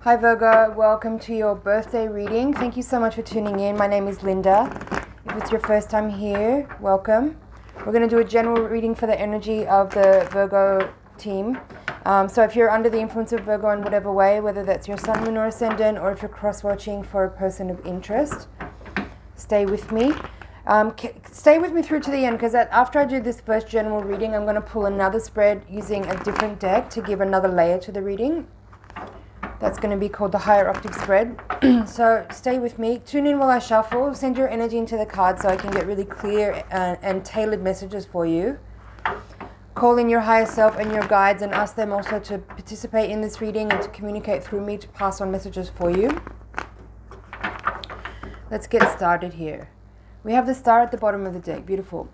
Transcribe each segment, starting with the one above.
Hi Virgo, welcome to your birthday reading. Thank you so much for tuning in. My name is Linda. If it's your first time here, welcome. We're going to do a general reading for the energy of the Virgo team. So if you're under the influence of Virgo in whatever way, whether that's your sun, moon or ascendant, or if you're cross-watching for a person of interest, stay with me. Stay with me through to the end, because after I do this first general reading, I'm going to pull another spread using a different deck to give another layer to the reading. That's going to be called the Higher Octave spread. So stay with me. Tune in while I shuffle. Send your energy into the cards so I can get really clear and tailored messages for you. Call in your higher self and your guides and ask them also to participate in this reading and to communicate through me to pass on messages for you. Let's get started here. We have the star at the bottom of the deck. Beautiful.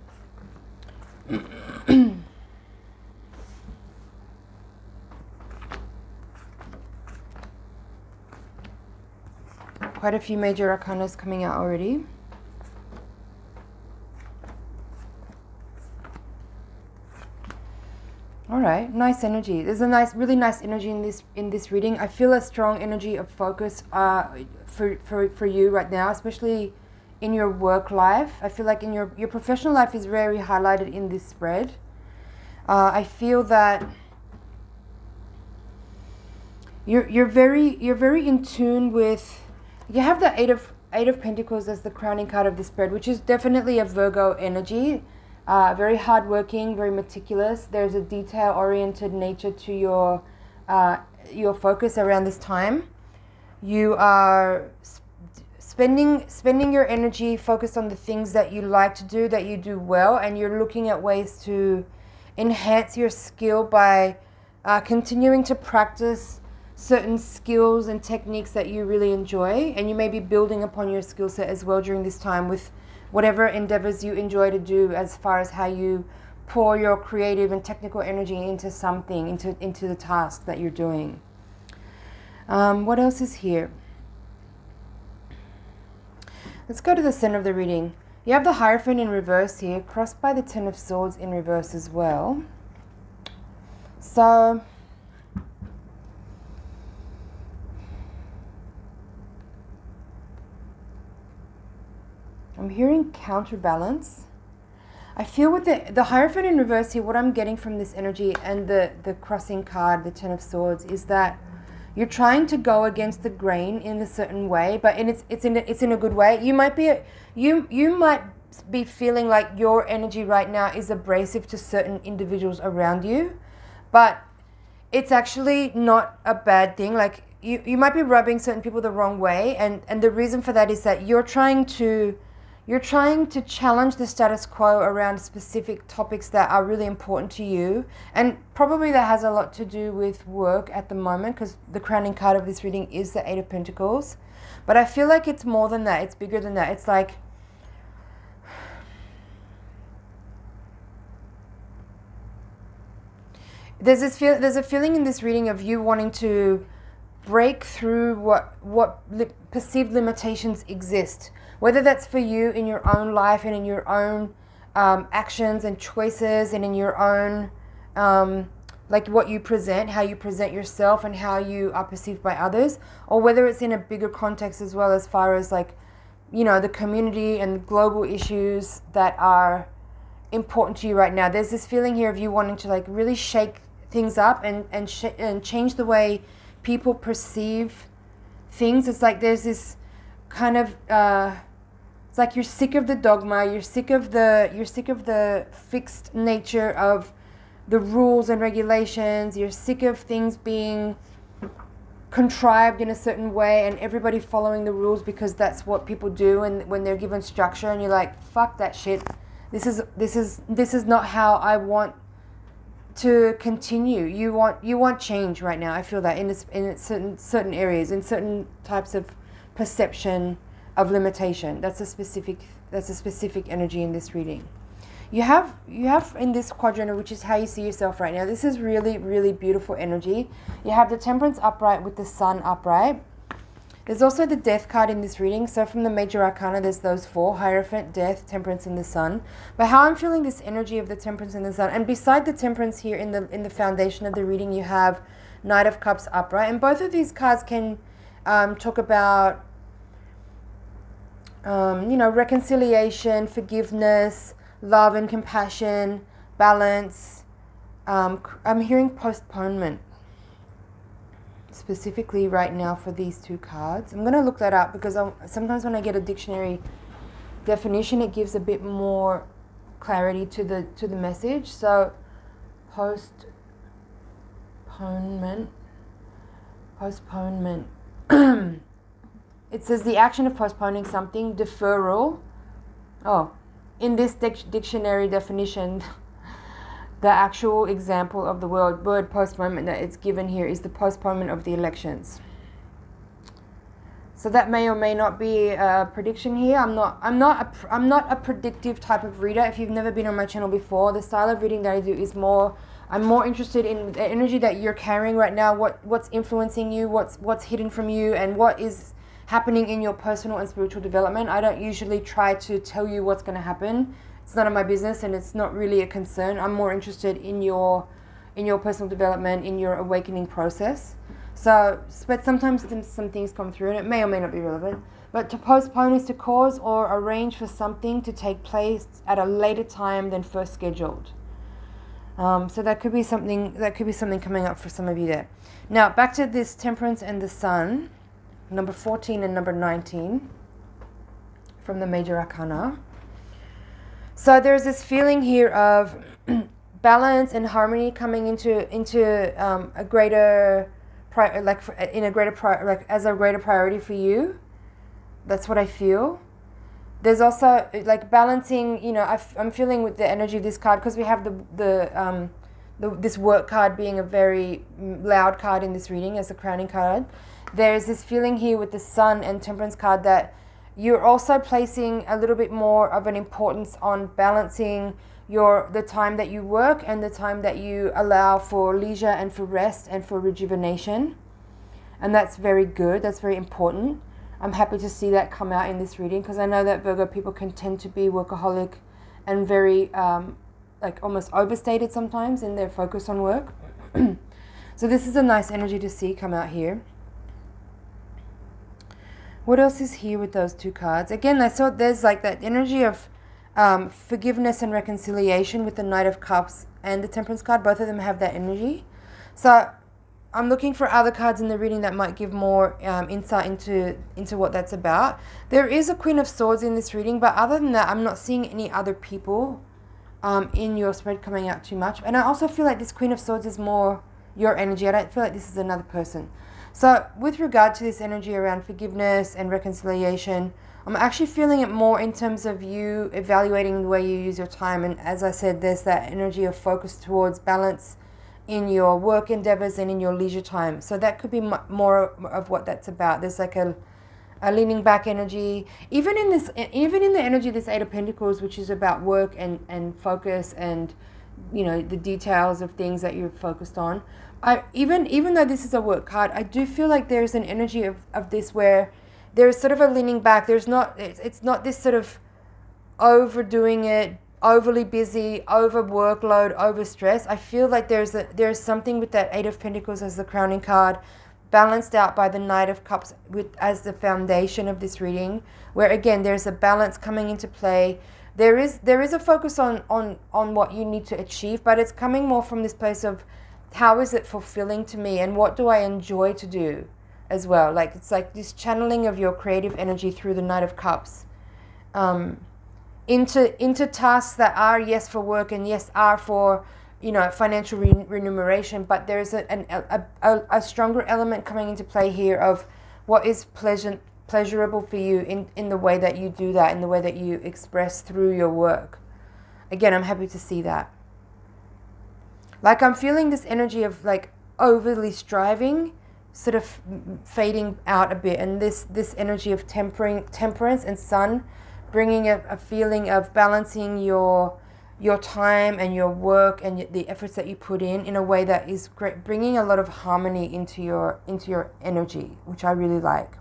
Quite a few major arcanas coming out already. All right, nice energy. There's a really nice energy in this reading. I feel a strong energy of focus for you right now, especially in your work life. I feel like in your professional life is very highlighted in this spread. I feel that you're very in tune with. You have the Eight of Pentacles as the crowning card of the spread, which is definitely a Virgo energy. Very hardworking, very meticulous. There's a detail-oriented nature to your focus around this time. You are spending your energy focused on the things that you like to do, that you do well, and you're looking at ways to enhance your skill by continuing to practice certain skills and techniques that you really enjoy, and you may be building upon your skill set as well during this time with whatever endeavors you enjoy to do, as far as how you pour your creative and technical energy into something, into the task that you're doing. What else is here? Let's go to the center of the reading. You have the Hierophant in reverse here, crossed by the Ten of Swords in reverse as well. So I'm hearing counterbalance. I feel with the Hierophant in reverse here, what I'm getting from this energy and the crossing card, the Ten of Swords, is that you're trying to go against the grain in a certain way, but it's in a good way. You might be feeling like your energy right now is abrasive to certain individuals around you, but it's actually not a bad thing. Like you might be rubbing certain people the wrong way, and the reason for that is that you're trying to challenge the status quo around specific topics that are really important to you. And probably that has a lot to do with work at the moment, because the crowning card of this reading is the Eight of Pentacles. But I feel like it's more than that. It's bigger than that. It's like there's a feeling in this reading of you wanting to break through what perceived limitations exist. Whether that's for you in your own life and in your own actions and choices and in your own, like what you present, how you present yourself and how you are perceived by others, or whether it's in a bigger context as well, as far as like, you know, the community and global issues that are important to you right now. There's this feeling here of you wanting to like really shake things up and change the way people perceive things. It's like there's this kind of it's like you're sick of the dogma, you're sick of the fixed nature of the rules and regulations, you're sick of things being contrived in a certain way and everybody following the rules because that's what people do, and when they're given structure and you're like, fuck that shit, this is not how I want to continue. You want change right now. I feel that in certain areas, in certain types of perception of limitation. That's a specific energy in this reading. You have in this quadrant, which is how you see yourself right now. This is really, really beautiful energy. You have the Temperance upright with the Sun upright. There's also the Death card in this reading. So from the major arcana, there's those four: Hierophant, Death, Temperance, and the Sun. But how I'm feeling this energy of the Temperance and the Sun, and beside the Temperance here in the foundation of the reading, you have Knight of Cups upright. And both of these cards can talk about, reconciliation, forgiveness, love and compassion, balance. I'm hearing postponement specifically right now for these two cards. I'm going to look that up because sometimes when I get a dictionary definition, it gives a bit more clarity to the message. So postponement. It says the action of postponing something, deferral. Oh, in this dictionary definition, the actual example of the word postponement that it's given here is the postponement of the elections. So that may or may not be a prediction here. I'm not a predictive type of reader. If you've never been on my channel before, the style of reading that I do is I'm more interested in the energy that you're carrying right now, what's influencing you, what's hidden from you, and what is happening in your personal and spiritual development. I don't usually try to tell you what's going to happen. It's none of my business, and it's not really a concern. I'm more interested in your personal development, in your awakening process. So, but sometimes some things come through, and it may or may not be relevant. But to postpone is to cause or arrange for something to take place at a later time than first scheduled. So that could be something coming up for some of you there. Now back to this Temperance and the Sun, number 14 and number 19 from the Major Arcana. So there's this feeling here of balance and harmony coming into a greater as a greater priority for you. That's what I feel. There's also like balancing, I'm feeling with the energy of this card, because we have this work card being a very loud card in this reading as the crowning card. There's this feeling here with the Sun and Temperance card that you're also placing a little bit more of an importance on balancing the time that you work and the time that you allow for leisure and for rest and for rejuvenation. And that's very good. That's very important. I'm happy to see that come out in this reading, because I know that Virgo people can tend to be workaholic and very almost overstated sometimes in their focus on work. So this is a nice energy to see come out here. What else is here with those two cards? Again, I saw there's like that energy of forgiveness and reconciliation with the Knight of Cups and the Temperance card. Both of them have that energy. So I'm looking for other cards in the reading that might give more insight into what that's about. There is a Queen of Swords in this reading, but other than that, I'm not seeing any other people in your spread coming out too much. And I also feel like this Queen of Swords is more your energy. I don't feel like this is another person. So with regard to this energy around forgiveness and reconciliation, I'm actually feeling it more in terms of you evaluating the way you use your time. And as I said, there's that energy of focus towards balance in your work endeavors and in your leisure time. So that could be more of what that's about. There's like a leaning back energy, even in the energy of this Eight of Pentacles, which is about work and focus and the details of things that you're focused on. Even though this is a work card, I do feel like there's an energy of this where there's sort of a leaning back. It's not this sort of overdoing it, overly busy, over workload, over stress. I feel like there's something with that Eight of Pentacles as the crowning card, balanced out by the Knight of Cups as the foundation of this reading, where again there's a balance coming into play. There is a focus on what you need to achieve, but it's coming more from this place of how is it fulfilling to me and what do I enjoy to do as well. Like it's like this channeling of your creative energy through the Knight of Cups into tasks that are yes for work and yes are for financial remuneration, but there's a stronger element coming into play here of what is pleasurable for you in the way that you do that, in the way that you express through your work. Again, I'm happy to see that. Like I'm feeling this energy of like overly striving sort of fading out a bit, and this energy of temperance and Sun bringing a feeling of balancing your time and your work and the efforts that you put in a way that is great, bringing a lot of harmony into your energy, which I really like.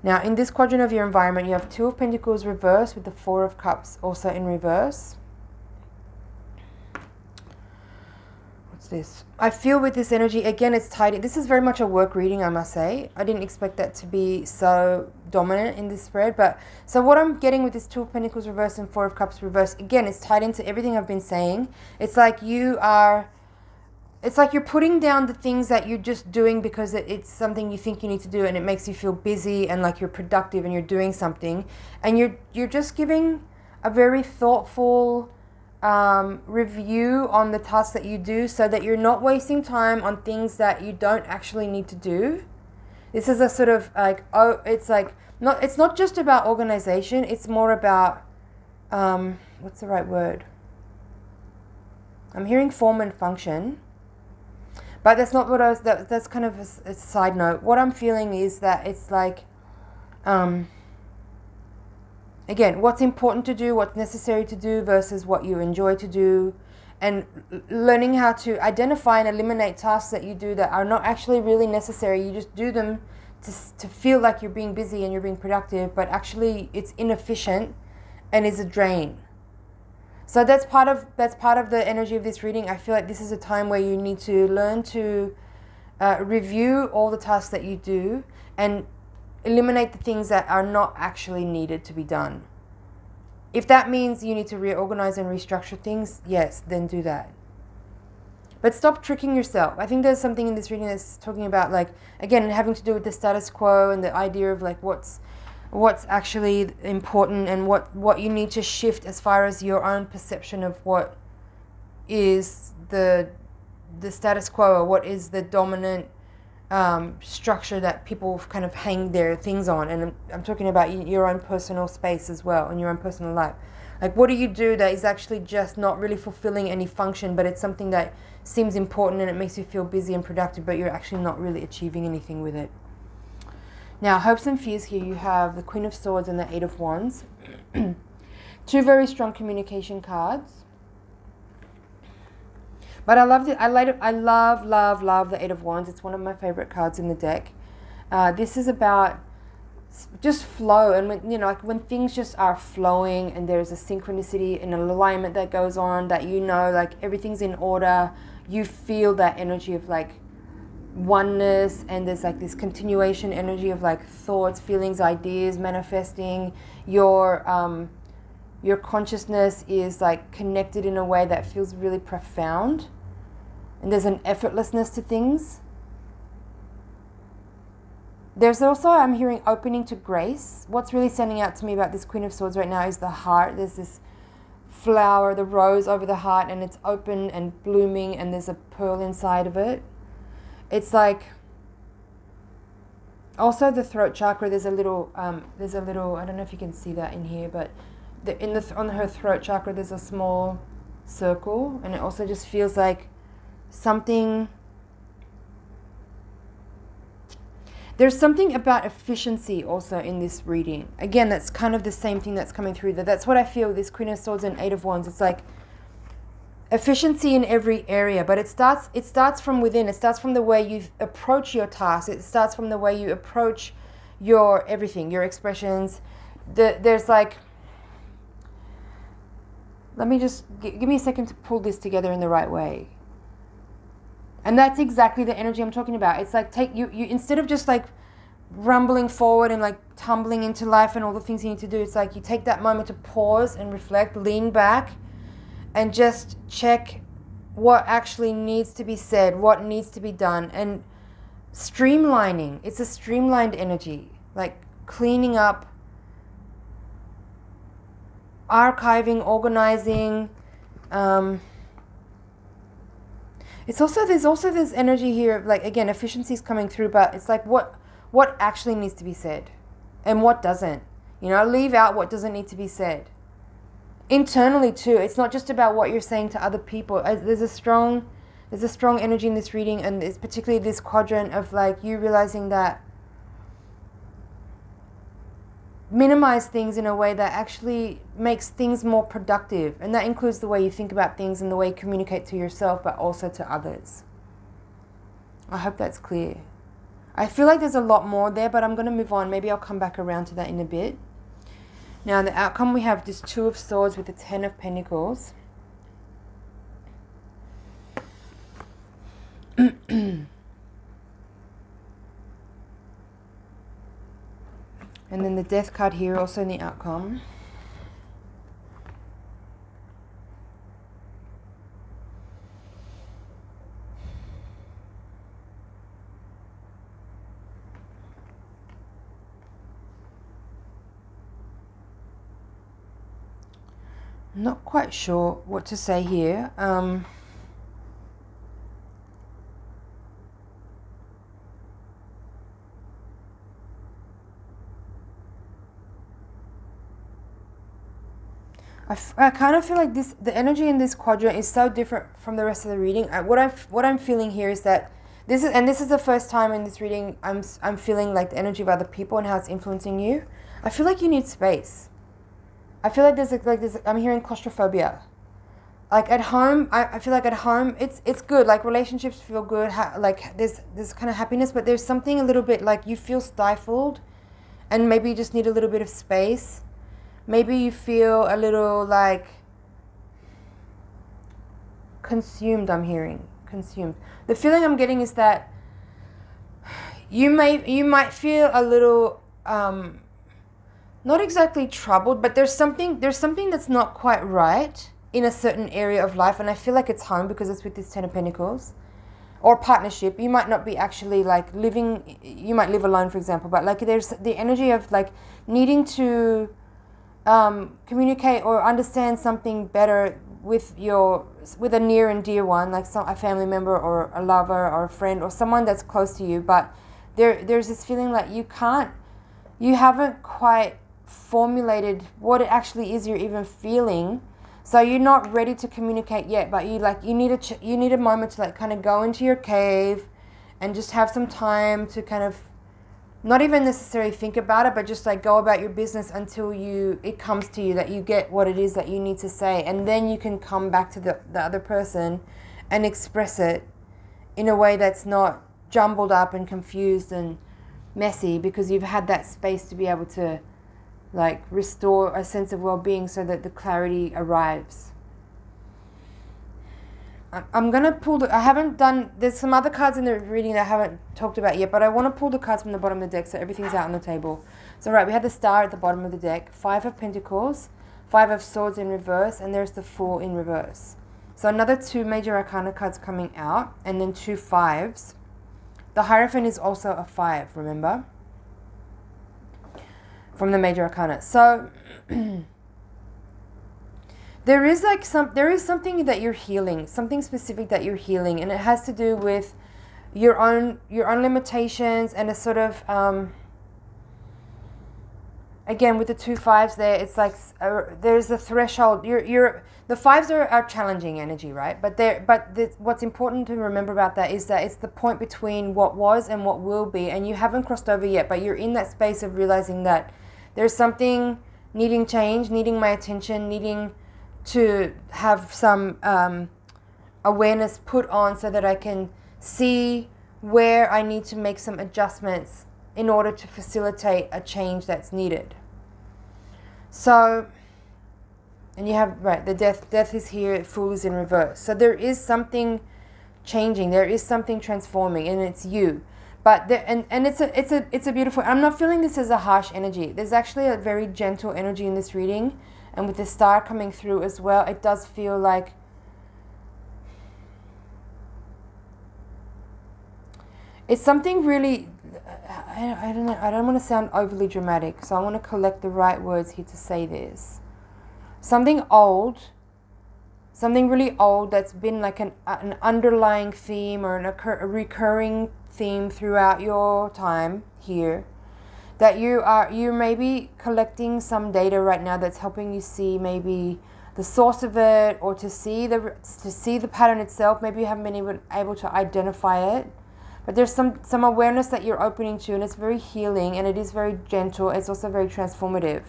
Now in this quadrant of your environment, you have Two of Pentacles reversed with the Four of Cups also in reverse. What's this? I feel with this energy, again, it's tied in. This is very much a work reading, I must say. I didn't expect that to be so dominant in this spread. But so what I'm getting with this Two of Pentacles reverse and Four of Cups reverse, again, it's tied into everything I've been saying. It's like you're putting down the things that you're just doing because it's something you think you need to do and it makes you feel busy and like you're productive and you're doing something. And you're just giving a very thoughtful review on the tasks that you do so that you're not wasting time on things that you don't actually need to do. This is a sort of like, it's not just about organization, it's more about, what's the right word? I'm hearing form and function, but that's not what that's kind of a side note. What I'm feeling is that it's like, again, what's important to do, what's necessary to do versus what you enjoy to do, and learning how to identify and eliminate tasks that you do that are not actually really necessary. You just do them to feel like you're being busy and you're being productive, but actually it's inefficient and is a drain. So that's part of the energy of this reading. I feel like this is a time where you need to learn to review all the tasks that you do and eliminate the things that are not actually needed to be done. If that means you need to reorganize and restructure things, yes, then do that. But stop tricking yourself. I think there's something in this reading that's talking about, like, again, having to do with the status quo and the idea of like what's actually important and what you need to shift as far as your own perception of what is the status quo or what is the dominant structure that people kind of hang their things on. And I'm talking about your own personal space as well and your own personal life. Like, what do you do that is actually just not really fulfilling any function, but it's something that seems important and it makes you feel busy and productive, but you're actually not really achieving anything with it. Now, hopes and fears here, you have the Queen of Swords and the Eight of Wands. Two very strong communication cards. But I love the Eight of Wands. It's one of my favorite cards in the deck. This is about just flow, and when things just are flowing and there's a synchronicity and an alignment that goes on, that like everything's in order. You feel that energy of like oneness, and there's like this continuation energy of like thoughts, feelings, ideas manifesting. Your consciousness is like connected in a way that feels really profound, and there's an effortlessness to things. There's also, I'm hearing, opening to grace. What's really standing out to me about this Queen of Swords right now is the heart. There's this flower, the rose over the heart, and it's open and blooming, and there's a pearl inside of it. It's like, also the throat chakra, there's a little, I don't know if you can see that in here, but on her throat chakra, there's a small circle, and it also just feels like something. There's something about efficiency also in this reading. Again, that's kind of the same thing that's coming through. That's what I feel with this Queen of Swords and Eight of Wands. It's like efficiency in every area, but it starts from within. It starts from the way you approach your tasks. It starts from the way you approach your everything, your expressions. There's like, let me just, give me a second to pull this together in the right way. And that's exactly the energy I'm talking about. It's like, you instead of just like rumbling forward and like tumbling into life and all the things you need to do, it's like you take that moment to pause and reflect, lean back, and just check what actually needs to be said, what needs to be done, and streamlining. It's a streamlined energy, like cleaning up, archiving, organizing. There's also this energy here of like, again, efficiency is coming through, but it's like what actually needs to be said and what doesn't. Leave out what doesn't need to be said. Internally too, it's not just about what you're saying to other people. There's a strong energy in this reading, and it's particularly this quadrant of like you realizing that minimize things in a way that actually makes things more productive, and that includes the way you think about things and the way you communicate to yourself, but also to others. I hope that's clear. I feel like there's a lot more there, but I'm going to move on. Maybe I'll come back around to that in a bit. Now, the outcome, we have this Two of Swords with the Ten of Pentacles. And then the Death card here, also in the outcome. I'm not quite sure what to say here. I kind of feel like the energy in this quadrant is so different from the rest of the reading. What I'm feeling here is that this is the first time in this reading I'm feeling like the energy of other people and how it's influencing you. I feel like you need space. I feel like I'm hearing claustrophobia. Like at home, I feel like at home it's good. Like relationships feel good. Like there's kind of happiness, but there's something a little bit like you feel stifled, and maybe you just need a little bit of space. Maybe you feel a little like consumed. I'm hearing consumed. The feeling I'm getting is that you might feel a little not exactly troubled, but there's something that's not quite right in a certain area of life, and I feel like it's home because it's with this Ten of Pentacles. Or partnership. You might not be actually like living, you might live alone, for example, but like there's the energy of like needing to communicate or understand something better with a near and dear one, like a family member or a lover or a friend or someone that's close to you. But there's this feeling like you haven't quite formulated what it actually is you're even feeling, so you're not ready to communicate yet. But you need a moment to like kind of go into your cave and just have some time to kind of not even necessarily think about it, but just like go about your business until it comes to you that you get what it is that you need to say, and then you can come back to the other person and express it in a way that's not jumbled up and confused and messy, because you've had that space to be able to like restore a sense of well-being so that the clarity arrives. I'm going to pull there's some other cards in the reading that I haven't talked about yet, but I want to pull the cards from the bottom of the deck so everything's out on the table. So right, we had the Star at the bottom of the deck, 5 of Pentacles, 5 of Swords in reverse, and there's the Fool in reverse. So another 2 Major Arcana cards coming out, and then 2 5s. The Hierophant is also a 5, remember? From the Major Arcana. So there is something that you're healing, something specific that you're healing, and it has to do with your own limitations and a sort of again with the 2 5s there. It's like there's a threshold. The 5s are challenging energy, right? But what's important to remember about that is that it's the point between what was and what will be, and you haven't crossed over yet, but you're in that space of realizing that there's something needing change, needing my attention, needing to have some awareness put on so that I can see where I need to make some adjustments in order to facilitate a change that's needed. So, and you have, right, the death is here, Fool is in reverse. So there is something changing, there is something transforming, and it's you. But it's a beautiful, I'm not feeling this as a harsh energy. There's actually a very gentle energy in this reading. And with the Star coming through as well, it does feel like it's something really, I don't know, I don't want to sound overly dramatic, so I want to collect the right words here to say this. Something old, something really old that's been like an underlying theme or a recurring theme throughout your time here, that you may be collecting some data right now that's helping you see maybe the source of it, or to see the pattern itself. Maybe you haven't been able to identify it, but there's some awareness that you're opening to, and it's very healing, and it is very gentle. It's also very transformative,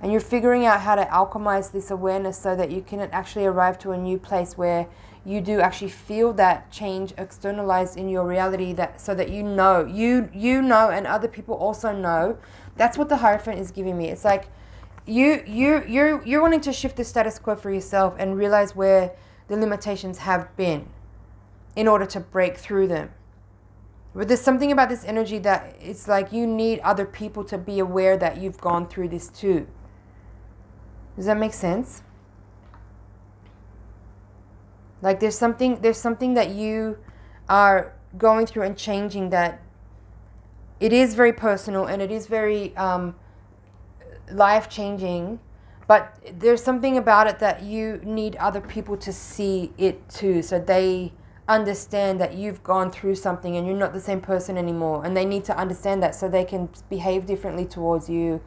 and you're figuring out how to alchemize this awareness so that you can actually arrive to a new place where you do actually feel that change externalized in your reality, that so that you know, and other people also know. That's what the Hierophant is giving me. It's like you're wanting to shift the status quo for yourself and realize where the limitations have been in order to break through them. But there's something about this energy that it's like you need other people to be aware that you've gone through this too. Does that make sense? Like there's something that you are going through and changing, that it is very personal and it is very life-changing, but there's something about it that you need other people to see it too, so they understand that you've gone through something and you're not the same person anymore, and they need to understand that so they can behave differently towards you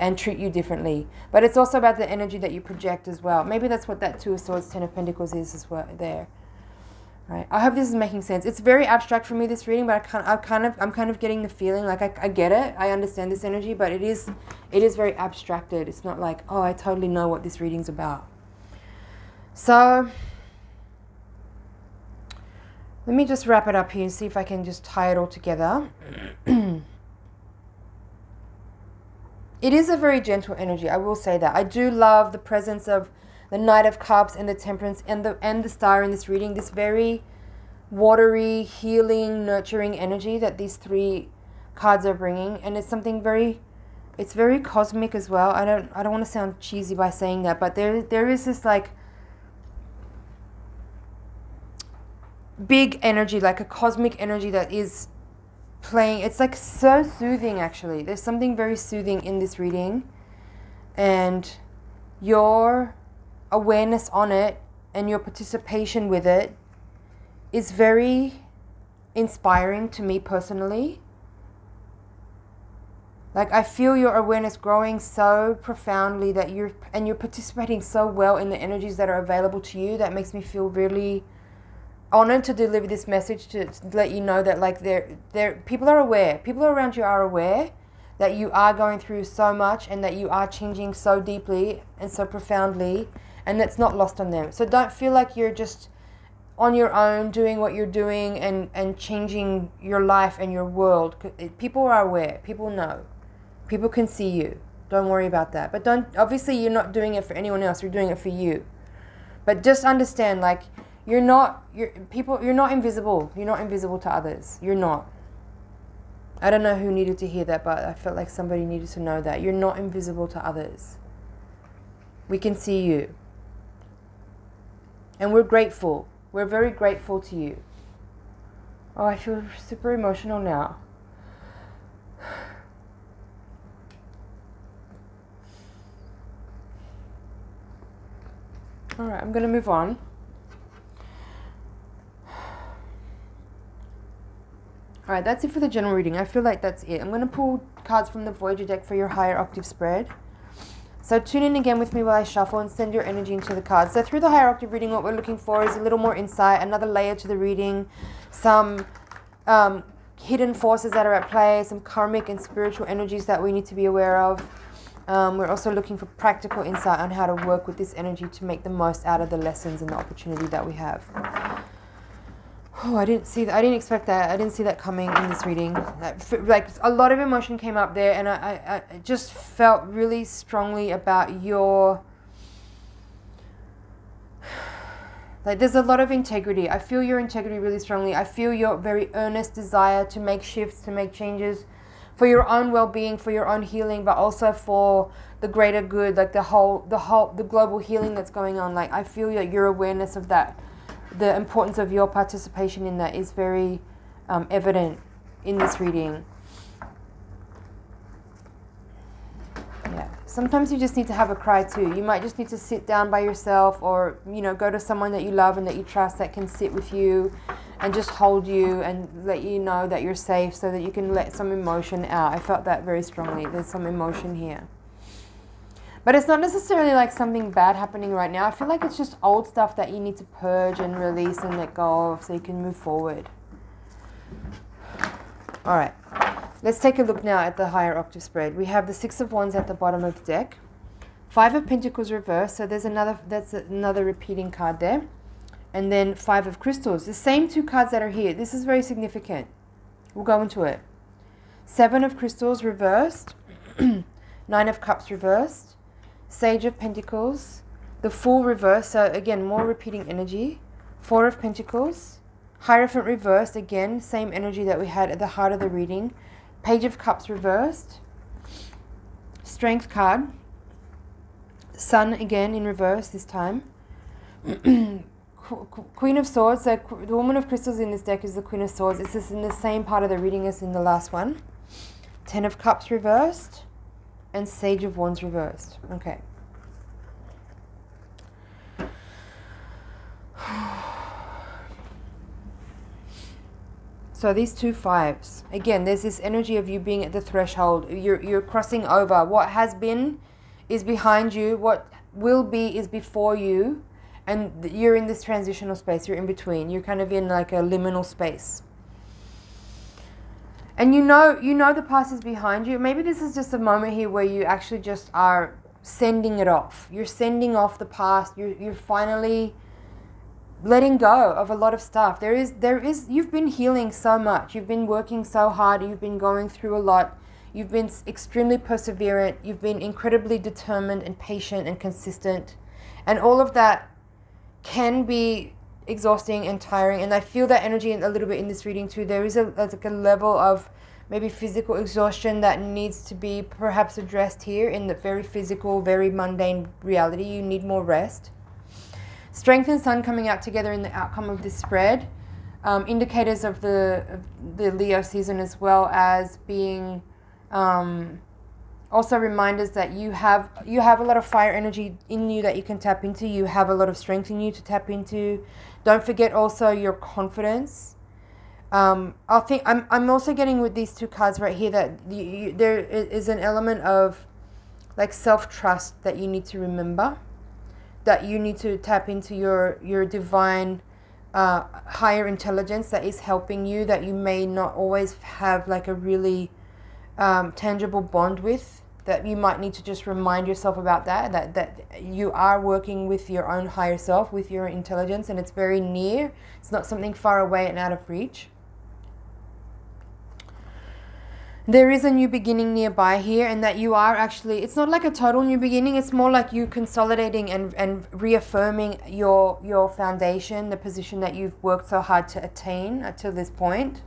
and treat you differently. But it's also about the energy that you project as well. Maybe that's what that Two of Swords, Ten of Pentacles is as well there. Right. I hope this is making sense. It's very abstract for me, this reading, but I'm kind of getting the feeling like I get it. I understand this energy, but it is very abstracted. It's not like, oh, I totally know what this reading's about. So let me just wrap it up here and see if I can just tie it all together. It is a very gentle energy, I will say that. I do love the presence of the Knight of Cups and the Temperance and the Star in this reading. This very watery, healing, nurturing energy that these three cards are bringing, and it's something it's very cosmic as well. I don't want to sound cheesy by saying that, but there is this like big energy, like a cosmic energy that is playing. It's like so soothing, actually. There's something very soothing in this reading, and your awareness on it and your participation with it is very inspiring to me personally. Like I feel your awareness growing so profoundly that you're participating so well in the energies that are available to you. That makes me feel really honored to deliver this message, to let you know that like people are aware, people around you are aware that you are going through so much and that you are changing so deeply and so profoundly, and that's not lost on them. So don't feel like you're just on your own doing what you're doing and changing your life and your world. People are aware, people know, people can see you. Don't worry about that. But obviously you're not doing it for anyone else, you're doing it for you. But just understand, like, you're not invisible. You're not invisible to others. You're not. I don't know who needed to hear that, but I felt like somebody needed to know that. You're not invisible to others. We can see you. And we're grateful. We're very grateful to you. Oh, I feel super emotional now. All right, I'm going to move on. All right, that's it for the general reading. I feel like that's it. I'm going to pull cards from the Voyager deck for your higher octave spread. So tune in again with me while I shuffle and send your energy into the cards. So through the higher octave reading, what we're looking for is a little more insight, another layer to the reading, some hidden forces that are at play, some karmic and spiritual energies that we need to be aware of. We're also looking for practical insight on how to work with this energy to make the most out of the lessons and the opportunity that we have. Oh, I didn't see that. I didn't expect that. I didn't see that coming in this reading. Like a lot of emotion came up there, and I just felt really strongly about your, like, there's a lot of integrity. I feel your integrity really strongly. I feel your very earnest desire to make shifts, to make changes for your own well-being, for your own healing, but also for the greater good, like the global healing that's going on. Like, I feel that your awareness of that, the importance of your participation in that is very evident in this reading. Yeah. Sometimes you just need to have a cry too. You might just need to sit down by yourself, or, you know, go to someone that you love and that you trust that can sit with you and just hold you and let you know that you're safe, so that you can let some emotion out. I felt that very strongly. There's some emotion here. But it's not necessarily like something bad happening right now. I feel like it's just old stuff that you need to purge and release and let go of so you can move forward. All right. Let's take a look now at the higher octave spread. We have the Six of Wands at the bottom of the deck. Five of Pentacles reversed. So that's another repeating card there. And then Five of Crystals. The same two cards that are here. This is very significant. We'll go into it. Seven of Crystals reversed. Nine of Cups reversed. Sage of Pentacles, the Fool reverse, so again, more repeating energy. Four of Pentacles, Hierophant reversed, again, same energy that we had at the heart of the reading. Page of Cups reversed. Strength card. Sun again in reverse this time. Queen of Swords. So the Woman of Crystals in this deck is the Queen of Swords. This is in the same part of the reading as in the last one. Ten of Cups reversed. And Sage of Wands reversed. Okay. So these two fives, again, there's this energy of you being at the threshold. You're crossing over. What has been is behind you. What will be is before you. And you're in this transitional space. You're in between. You're kind of in like a liminal space. And you know the past is behind you. Maybe this is just a moment here where you actually just are sending it off. You're sending off the past. You're finally letting go of a lot of stuff. There is you've been healing so much. You've been working so hard. You've been going through a lot. You've been extremely perseverant. You've been incredibly determined and patient and consistent. And all of that can be exhausting and tiring. And I feel that energy a little bit in this reading too. There is like a level of maybe physical exhaustion that needs to be perhaps addressed here in the very physical, very mundane reality. You need more rest. Strength and Sun coming out together in the outcome of this spread. Indicators of the Leo season, as well as being also reminders that you have a lot of fire energy in you that you can tap into. You have a lot of strength in you to tap into. Don't forget also your confidence. I'm also getting with these two cards right here that there is an element of like self-trust that you need to remember. That you need to tap into your divine higher intelligence that is helping you, that you may not always have like a really tangible bond with, that you might need to just remind yourself about that you are working with your own higher self, with your intelligence, and it's very near. It's not something far away and out of reach. There is a new beginning nearby here, and that you are actually, it's not like a total new beginning, it's more like you consolidating and reaffirming your foundation, the position that you've worked so hard to attain until this point.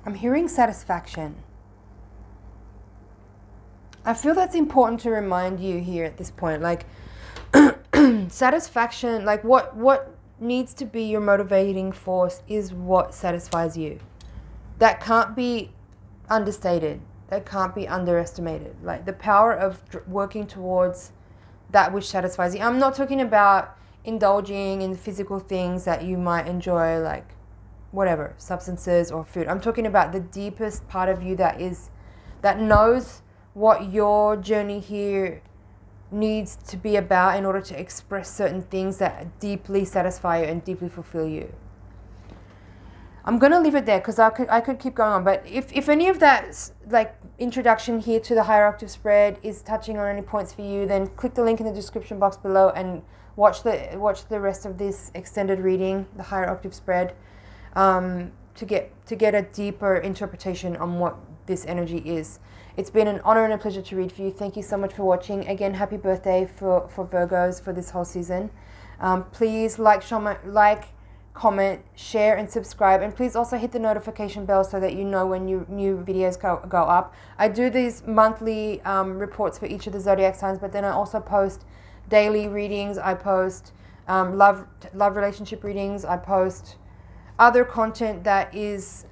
I'm hearing satisfaction. I feel that's important to remind you here at this point, like satisfaction, like what needs to be your motivating force is what satisfies you. That can't be understated. That can't be underestimated. Like the power of working towards that which satisfies you. I'm not talking about indulging in physical things that you might enjoy, like whatever, substances or food. I'm talking about the deepest part of you that knows what your journey here needs to be about in order to express certain things that deeply satisfy you and deeply fulfill you. I'm going to leave it there because I could keep going on, but if any of that like introduction here to the Higher Octave spread is touching on any points for you, then click the link in the description box below and watch the rest of this extended reading, the Higher Octave spread, to get a deeper interpretation on what this energy is. It's been an honor and a pleasure to read for you. Thank you so much for watching. Again, happy birthday for Virgos for this whole season. Please like, comment, share, and subscribe. And please also hit the notification bell so that you know when new videos go up. I do these monthly reports for each of the zodiac signs, but then I also post daily readings. I post love relationship readings. I post other content that is...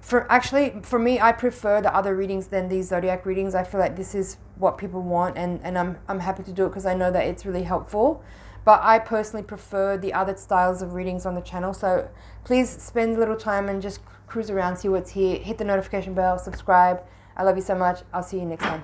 For me, I prefer the other readings than these zodiac readings. I feel like this is what people want, and I'm happy to do it because I know that it's really helpful. But I personally prefer the other styles of readings on the channel. So please spend a little time and just cruise around, see what's here. Hit the notification bell, subscribe. I love you so much. I'll see you next time.